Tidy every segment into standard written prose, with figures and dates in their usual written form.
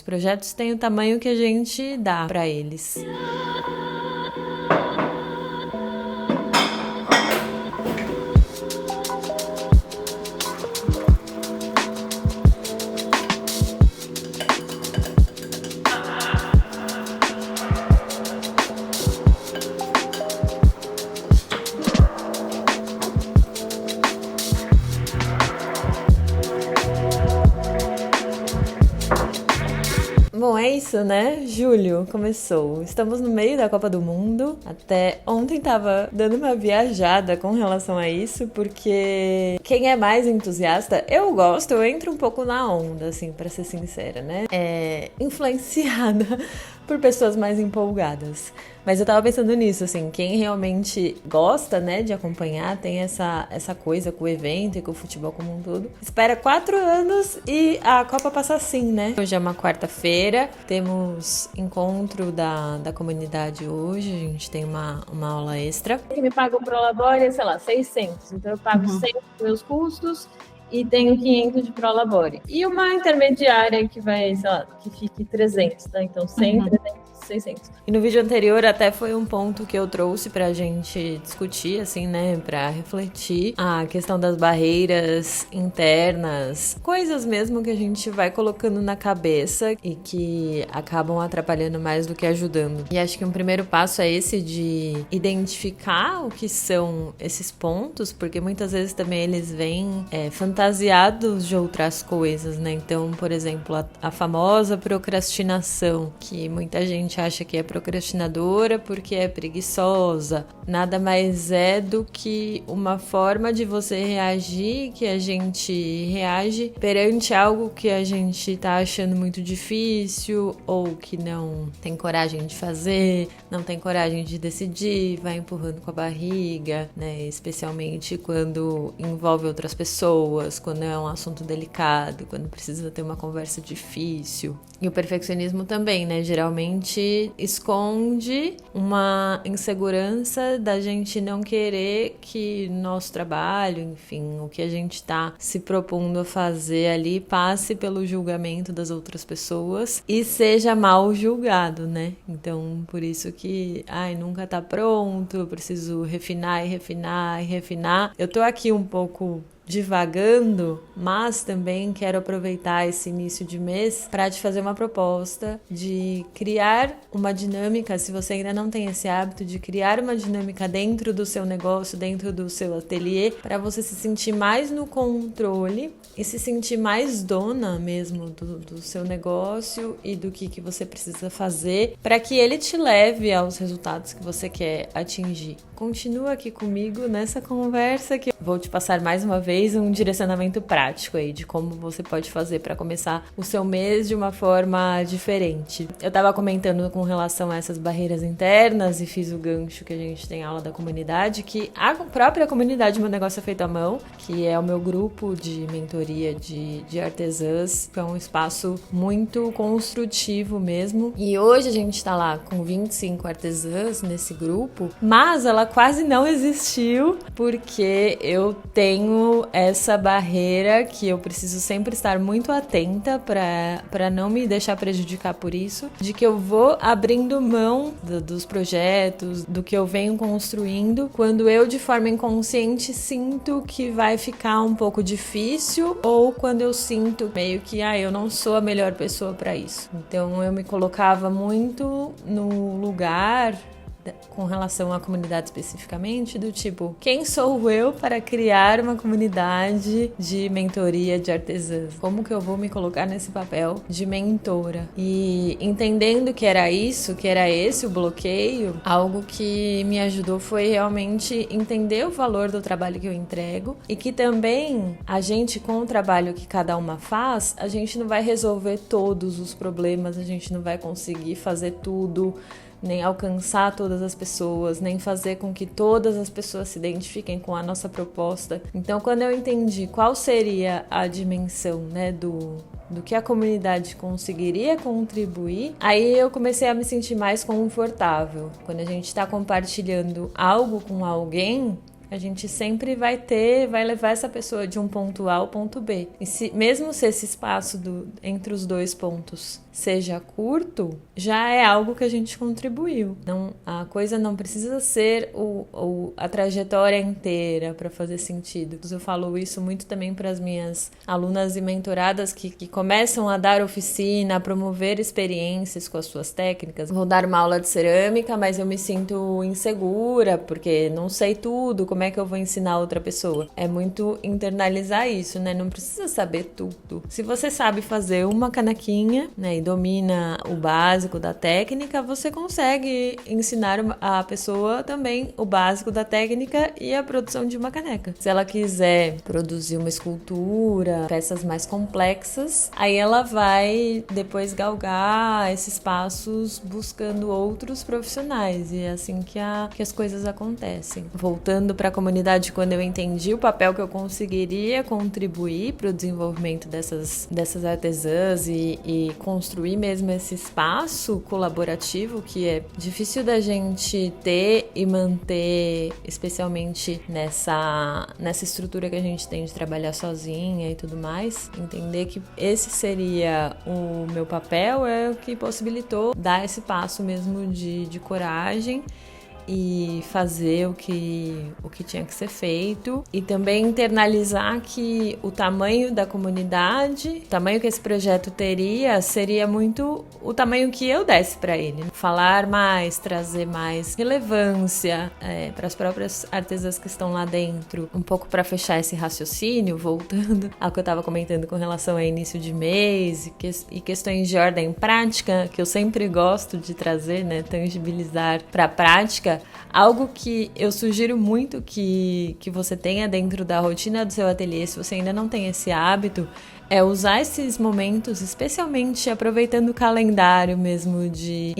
projetos têm o tamanho que a gente dá para eles. Bom, é isso, né? Julho começou. Estamos no meio da Copa do Mundo. Até ontem tava dando uma viajada com relação a isso, porque quem é mais entusiasta, eu gosto, eu entro um pouco na onda, assim, pra ser sincera, né? É influenciada por pessoas mais empolgadas. Mas eu tava pensando nisso, assim, quem realmente gosta, né, de acompanhar, tem essa coisa com o evento e com o futebol como um todo. Espera 4 anos e a Copa passa assim, né? Hoje é uma quarta-feira, temos encontro da comunidade hoje, a gente tem uma aula extra. Que me paga o Prolabore, sei lá, 600. Então eu pago 100 dos meus custos e tenho 500 de Prolabore. E uma intermediária que vai, sei lá, que fique 300, tá? Então 100, 300, 600. E no vídeo anterior até foi um ponto que eu trouxe pra gente discutir, assim, né, pra refletir a questão das barreiras internas, coisas mesmo que a gente vai colocando na cabeça e que acabam atrapalhando mais do que ajudando. E acho que um primeiro passo é esse de identificar o que são esses pontos, porque muitas vezes também eles vêm fantasiados de outras coisas, né? Então, por exemplo, a famosa procrastinação, que muita gente acha que é procrastinadora porque é preguiçosa, nada mais é do que uma forma de você reagir, que a gente reage perante algo que a gente tá achando muito difícil ou que não tem coragem de fazer, não tem coragem de decidir, vai empurrando com a barriga, né? Especialmente quando envolve outras pessoas, quando é um assunto delicado, quando precisa ter uma conversa difícil. E o perfeccionismo também, né? Geralmente esconde uma insegurança da gente não querer que nosso trabalho, enfim, o que a gente tá se propondo a fazer ali passe pelo julgamento das outras pessoas e seja mal julgado, né? Então, por isso que, nunca tá pronto, eu preciso refinar e refinar e refinar. Eu tô aqui um pouco divagando, mas também quero aproveitar esse início de mês para te fazer uma proposta de criar uma dinâmica, se você ainda não tem esse hábito, de criar uma dinâmica dentro do seu negócio, dentro do seu ateliê, para você se sentir mais no controle e se sentir mais dona mesmo do seu negócio e do que você precisa fazer para que ele te leve aos resultados que você quer atingir. Continua aqui comigo nessa conversa que eu vou te passar mais uma vez um direcionamento prático aí de como você pode fazer para começar o seu mês de uma forma diferente. Eu estava comentando com relação a essas barreiras internas e fiz o gancho que a gente tem aula da comunidade, que a própria comunidade Meu Negócio é Feito à Mão, que é o meu grupo de mentoria de artesãs, que é um espaço muito construtivo mesmo. E hoje a gente está lá com 25 artesãs nesse grupo, mas ela quase não existiu porque eu tenho essa barreira que eu preciso sempre estar muito atenta para não me deixar prejudicar por isso, de que eu vou abrindo mão dos projetos, do que eu venho construindo, quando eu de forma inconsciente sinto que vai ficar um pouco difícil ou quando eu sinto meio que eu não sou a melhor pessoa para isso. Então eu me colocava muito no lugar com relação à comunidade especificamente, do tipo, quem sou eu para criar uma comunidade de mentoria de artesãs? Como que eu vou me colocar nesse papel de mentora? E entendendo que era isso, que era esse o bloqueio, algo que me ajudou foi realmente entender o valor do trabalho que eu entrego e que também a gente, com o trabalho que cada uma faz, a gente não vai resolver todos os problemas, a gente não vai conseguir fazer tudo, nem alcançar todas as pessoas, nem fazer com que todas as pessoas se identifiquem com a nossa proposta. Então, quando eu entendi qual seria a dimensão, né, do que a comunidade conseguiria contribuir, aí eu comecei a me sentir mais confortável. Quando a gente está compartilhando algo com alguém, A gente sempre vai levar essa pessoa de um ponto A ao ponto B. E mesmo se esse espaço entre os dois pontos seja curto, já é algo que a gente contribuiu. Não, a coisa não precisa ser a trajetória inteira para fazer sentido. Eu falo isso muito também para as minhas alunas e mentoradas que começam a dar oficina, a promover experiências com as suas técnicas. Vou dar uma aula de cerâmica, mas eu me sinto insegura porque não sei tudo, como é que eu vou ensinar outra pessoa? É muito internalizar isso, né? Não precisa saber tudo. Se você sabe fazer uma canequinha, né, e domina o básico da técnica, você consegue ensinar a pessoa também o básico da técnica e a produção de uma caneca. Se ela quiser produzir uma escultura, peças mais complexas, aí ela vai depois galgar esses passos buscando outros profissionais, e é assim que as coisas acontecem. Voltando para a comunidade, quando eu entendi o papel que eu conseguiria contribuir para o desenvolvimento dessas artesãs e construir mesmo esse espaço colaborativo que é difícil da gente ter e manter, especialmente nessa estrutura que a gente tem de trabalhar sozinha e tudo mais. Entender que esse seria o meu papel é o que possibilitou dar esse passo mesmo de coragem e fazer o que tinha que ser feito, e também internalizar que o tamanho da comunidade, o tamanho que esse projeto teria, seria muito o tamanho que eu desse para ele. Falar mais, trazer mais relevância para as próprias artesãs que estão lá dentro, um pouco para fechar esse raciocínio, voltando ao que eu estava comentando com relação a início de mês e questões de ordem prática, que eu sempre gosto de trazer, né, tangibilizar para a prática. Algo que eu sugiro muito que você tenha dentro da rotina do seu ateliê, se você ainda não tem esse hábito, é usar esses momentos, especialmente aproveitando o calendário mesmo de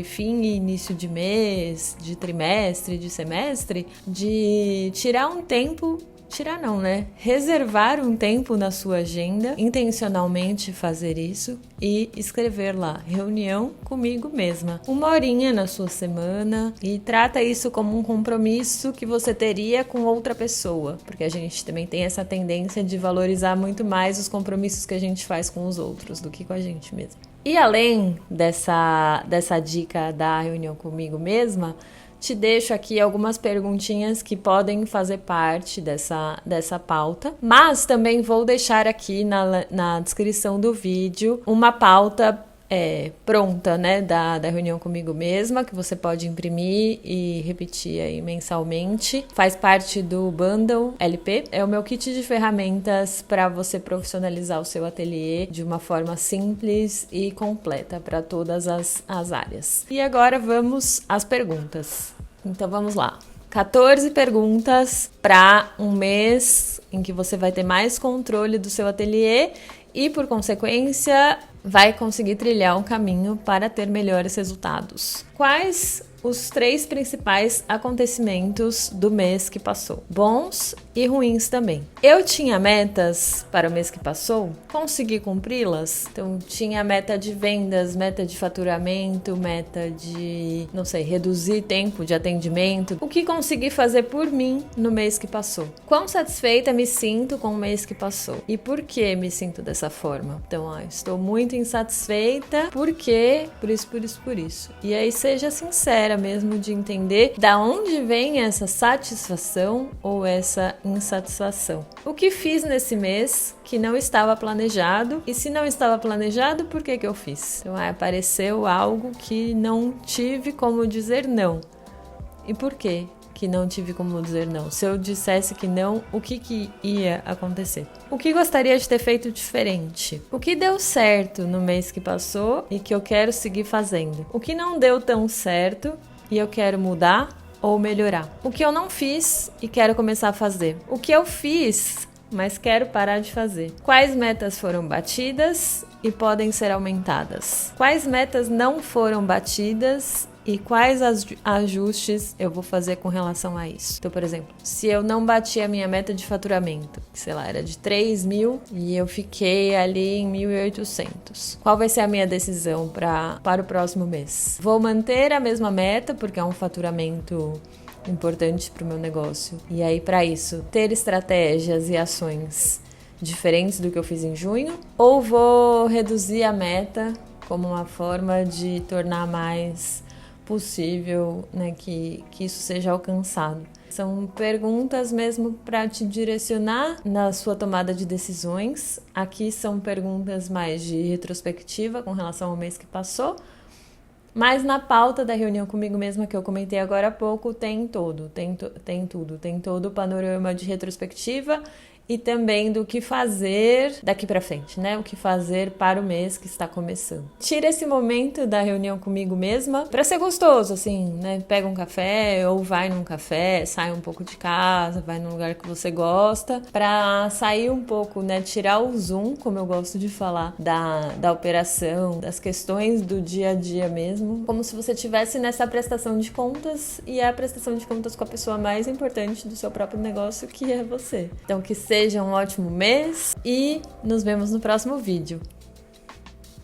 fim e início de mês, de trimestre, de semestre, de tirar um tempo. Tirar não, né? Reservar um tempo na sua agenda, intencionalmente fazer isso e escrever lá, reunião comigo mesma. 1 horinha na sua semana, e trata isso como um compromisso que você teria com outra pessoa, porque a gente também tem essa tendência de valorizar muito mais os compromissos que a gente faz com os outros do que com a gente mesma. E além dessa dica da reunião comigo mesma, te deixo aqui algumas perguntinhas que podem fazer parte dessa pauta, mas também vou deixar aqui na descrição do vídeo uma pauta pronta, né, da reunião comigo mesma, que você pode imprimir e repetir aí mensalmente. Faz parte do Bundle LP, é o meu kit de ferramentas para você profissionalizar o seu ateliê de uma forma simples e completa para todas as áreas. E agora vamos às perguntas. Então vamos lá. 14 perguntas para um mês em que você vai ter mais controle do seu ateliê e, por consequência, vai conseguir trilhar um caminho para ter melhores resultados. Quais os 3 principais acontecimentos do mês que passou? Bons e ruins também. Eu tinha metas para o mês que passou, consegui cumpri-las. Então tinha meta de vendas, meta de faturamento, meta de, reduzir tempo de atendimento. O que consegui fazer por mim no mês que passou? Quão satisfeita me sinto com o mês que passou? E por que me sinto dessa forma? Então, estou muito insatisfeita, por quê? Por isso. E aí seja sincera mesmo de entender da onde vem essa satisfação ou essa insatisfação. O que fiz nesse mês que não estava planejado, e se não estava planejado, por que eu fiz? Então apareceu algo que não tive como dizer não. E por quê que não tive como dizer não? Se eu dissesse que não, o que ia acontecer? O que gostaria de ter feito diferente? O que deu certo no mês que passou e que eu quero seguir fazendo? O que não deu tão certo e eu quero mudar ou melhorar? O que eu não fiz e quero começar a fazer? O que eu fiz, mas quero parar de fazer? Quais metas foram batidas e podem ser aumentadas? Quais metas não foram batidas e quais ajustes eu vou fazer com relação a isso? Então, por exemplo, se eu não bati a minha meta de faturamento, que sei lá, era de 3.000 e eu fiquei ali em 1.800, qual vai ser a minha decisão para o próximo mês? Vou manter a mesma meta, porque é um faturamento importante para o meu negócio. E aí, para isso, ter estratégias e ações diferentes do que eu fiz em junho, ou vou reduzir a meta como uma forma de tornar mais possível, né, que isso seja alcançado. São perguntas mesmo para te direcionar na sua tomada de decisões. Aqui são perguntas mais de retrospectiva com relação ao mês que passou, mas na pauta da reunião comigo mesma que eu comentei agora há pouco tem tudo o panorama de retrospectiva e também do que fazer daqui para frente, né? O que fazer para o mês que está começando. Tira esse momento da reunião comigo mesma para ser gostoso, assim, né? Pega um café ou vai num café, sai um pouco de casa, vai num lugar que você gosta, para sair um pouco, né? Tirar o zoom, como eu gosto de falar, da operação, das questões do dia a dia mesmo, como se você estivesse nessa prestação de contas e a prestação de contas com a pessoa mais importante do seu próprio negócio, que é você. Então, que seja um ótimo mês e nos vemos no próximo vídeo.